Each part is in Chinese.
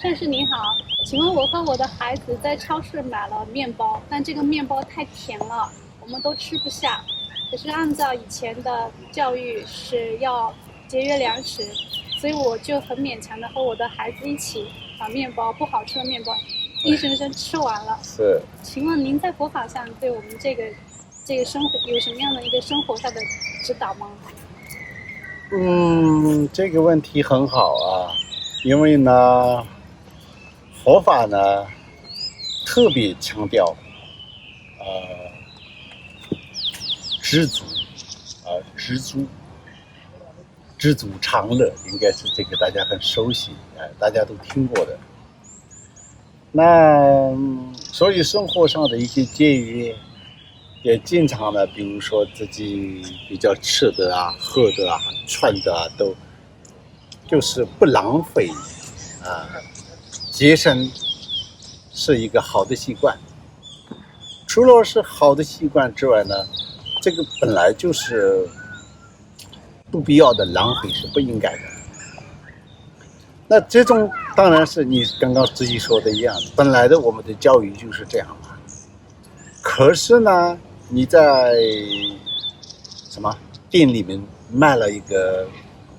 测试您好，请问我和我的孩子在超市买了面包，但这个面包太甜了，我们都吃不下。可是按照以前的教育是要节约粮食，所以我就很勉强的和我的孩子一起把不好吃的面包硬生生吃完了。是，请问您在佛法上对我们这个生活有什么样的一个生活上的指导吗？这个问题很好啊，因为呢，佛法呢特别强调，知足，知足常乐，应该是这个大家很熟悉，大家都听过的。那所以生活上的一些节约，也经常呢，比如说自己比较吃的啊、喝的啊、穿的啊，都就是不浪费啊，节省是一个好的习惯。除了是好的习惯之外呢，这个本来就是不必要的浪费是不应该的。那这种当然是你刚刚自己说的一样，本来的我们的教育就是这样嘛。可是呢，你在店里面卖了一个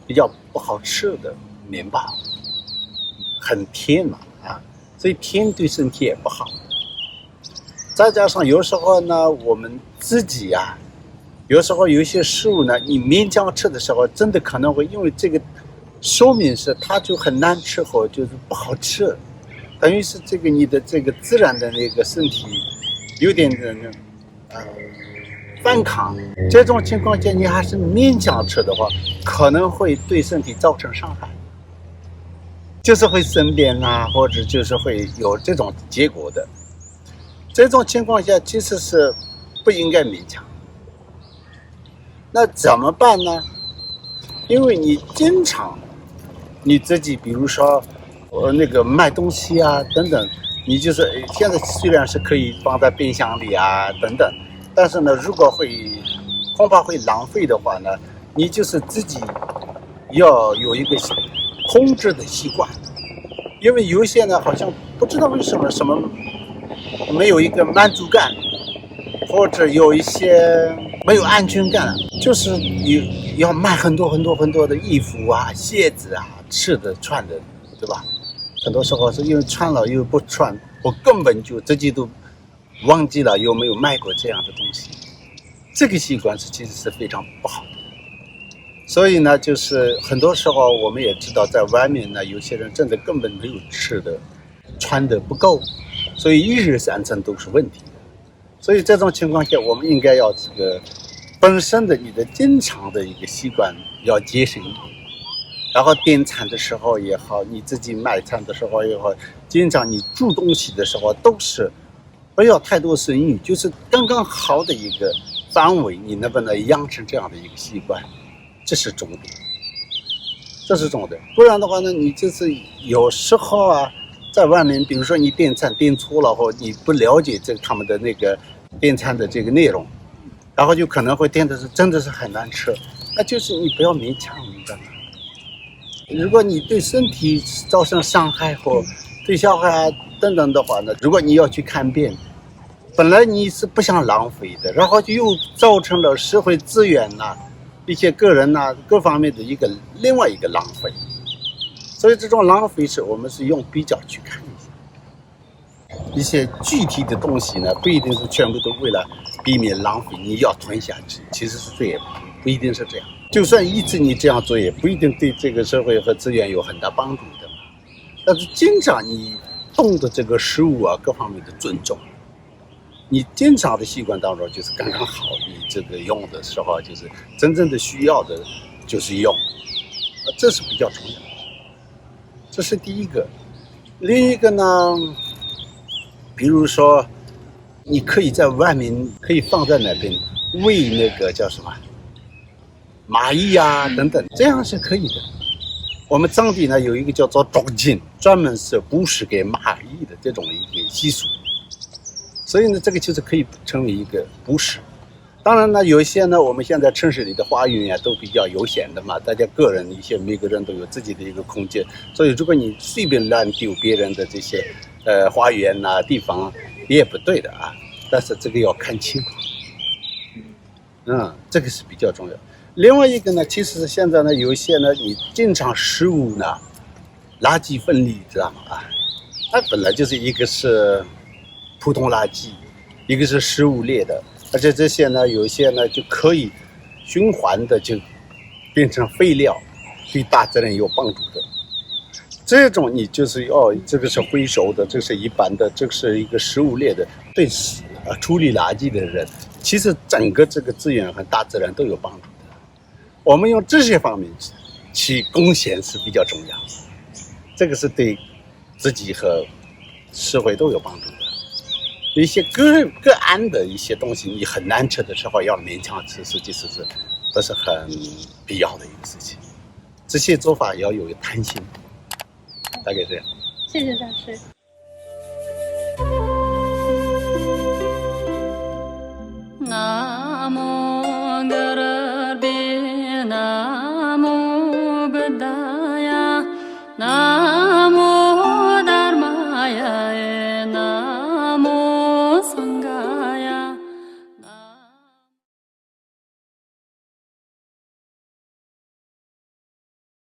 比较不好吃的面包，很甜嘛所以甜对身体也不好。再加上有时候呢，我们自己有时候有一些食物呢，你勉强吃的时候，真的可能会因为这个说明是它就很难吃或就是不好吃，等于是这个你的这个自然的那个身体有点反抗。这种情况下你还是勉强吃的话，可能会对身体造成伤害，就是会生病或者就是会有这种结果的。这种情况下其实是不应该勉强。那怎么办呢？因为你经常你自己比如说那个卖东西等等，你就是现在虽然是可以放在冰箱里等等，但是呢，如果恐怕会浪费的话呢，你就是自己要有一个控制的习惯。因为有些呢好像不知道为什么没有一个满足感，或者有一些没有安全感，就是要买很多的衣服鞋子吃的穿的，对吧？很多时候是因为穿了又不穿，我根本就自己都忘记了有没有买过这样的东西。这个习惯其实是非常不好的。所以呢，就是很多时候我们也知道，在外面呢，有些人真的根本没有吃的，穿的不够，所以一日三餐都是问题的。所以这种情况下，我们应该要这个本身的你的经常的一个习惯要节省一点，然后点餐的时候也好，你自己买餐的时候也好，经常你煮东西的时候都是不要太多生意，就是刚刚好的一个范围，你能不能养成这样的一个习惯，这是重点，不然的话呢，你就是有时候在外面，比如说你点餐点错了，或你不了解他们的那个点餐的这个内容，然后就可能会点的是真的是很难吃，那就是你不要勉强，明白吗？如果你对身体造成伤害或对小孩等等的话呢，如果你要去看病，本来你是不想浪费的，然后就又造成了社会资源一些个人各方面的另外一个浪费。所以这种浪费我们是用比较去看一些具体的东西呢，不一定是全部都为了避免浪费你要吞下去，其实是这也不一定是这样。就算一直你这样做，也不一定对这个社会和资源有很大帮助的嘛。但是经常你懂得这个食物各方面的尊重，你经常的习惯当中就是刚刚好，你这个用的时候就是真正的需要的就是用，这是比较重要的。这是第一个。另一个呢，比如说你可以在外面可以放在那边喂那个叫什么蚂蚁等等，这样是可以的。我们当地呢有一个叫做捉锦，专门是布施给蚂蚁的这种一个习俗，所以呢这个就是可以成为一个布施。当然呢，有一些呢，我们现在城市里的花园都比较有限的嘛，大家个人每个人都有自己的一个空间，所以如果你随便乱丢别人的这些花园地方也不对的啊。但是这个要看情况，这个是比较重要。另外一个呢，其实现在呢，有一些呢，你经常食物呢，垃圾分离，知道吗？它本来就是一个是普通垃圾，一个是食物类的，而且这些呢，有一些呢就可以循环的就变成废料，对大自然有帮助的。这种你就是这个是回收的，这是一般的，这是一个食物链的，对处理垃圾的人，其实整个这个资源和大自然都有帮助的。我们用这些方面去贡献是比较重要，这个是对自己和社会都有帮助的。一些个案的一些东西，你很难吃的时候要勉强吃，实际是不是很必要的一个事情。这些做法要有弹性。大概这样。谢谢大师。